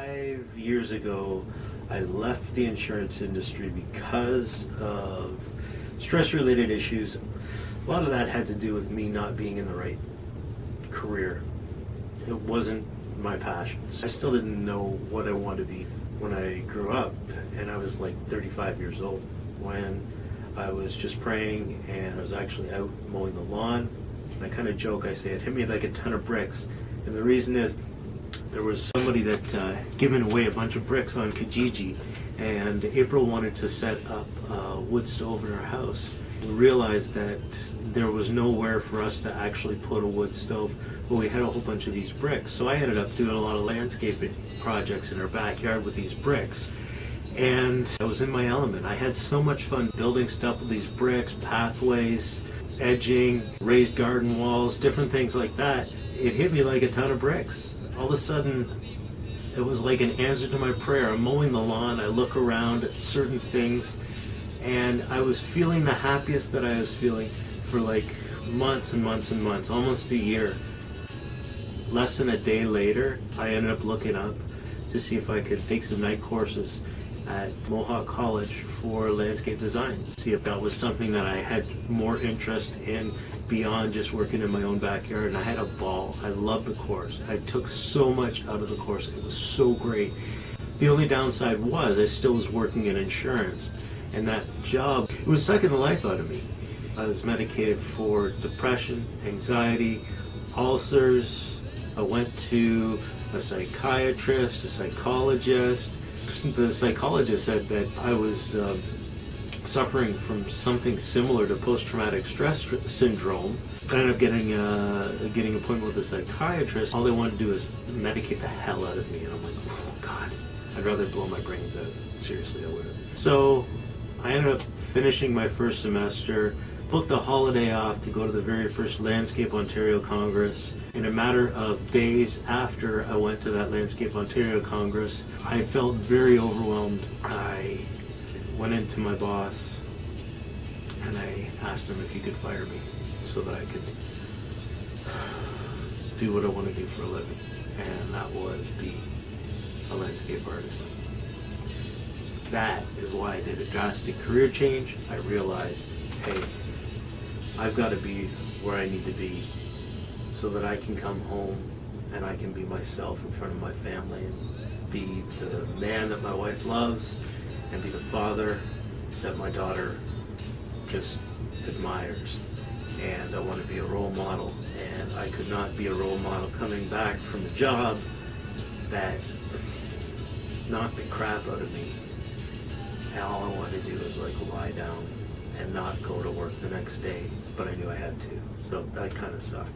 5 years ago, I left the insurance industry because of stress-related issues. A lot of that had to do with me not being in the right career. It wasn't my passion. I still didn't know what I wanted to be when I grew up, and I was like 35 years old when I was just praying, and I was actually out mowing the lawn. I kind of joke, I say it hit me like a ton of bricks, and the reason is there was somebody that given away a bunch of bricks on Kijiji, and April wanted to set up a wood stove in our house. We realized that there was nowhere for us to actually put a wood stove, but we had a whole bunch of these bricks. So I ended up doing a lot of landscaping projects in our backyard with these bricks. And I was in my element. I had so much fun building stuff with these bricks, pathways, edging, raised garden walls, different things like that. It hit me like a ton of bricks. All of a sudden, it was like an answer to my prayer. I'm mowing the lawn, I look around at certain things, and I was feeling the happiest that I was feeling for like months and months and months, almost a year. Less than a day later, I ended up looking up to see if I could take some night courses at Mohawk College for landscape design, see if that was something that I had more interest in beyond just working in my own backyard. And I had a ball. I loved the course. I took so much out of the course. It was so great. The only downside was I still was working in insurance, and that job, it was sucking the life out of me. I was medicated for depression, anxiety, ulcers. I went to a psychiatrist, a psychologist. The psychologist said that I was suffering from something similar to post-traumatic stress syndrome. I ended up getting an appointment with a psychiatrist. All they wanted to do is medicate the hell out of me, and I'm like, oh God, I'd rather blow my brains out. Seriously, I would. So I ended up finishing my first semester, booked a holiday off to go to the very first Landscape Ontario Congress. In a matter of days after I went to that Landscape Ontario Congress, I felt very overwhelmed. I went into my boss and I asked him if he could fire me so that I could do what I want to do for a living, and that was be a landscape artist. That is why I did a drastic career change. I realized, hey, I've got to be where I need to be so that I can come home and I can be myself in front of my family and be the man that my wife loves and be the father that my daughter just admires. And I want to be a role model, and I could not be a role model coming back from a job that knocked the crap out of me. And all I wanted to do was like lie down and not go to work the next day, but I knew I had to. So that kind of sucked.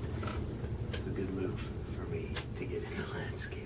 It's a good move for me to get into landscape.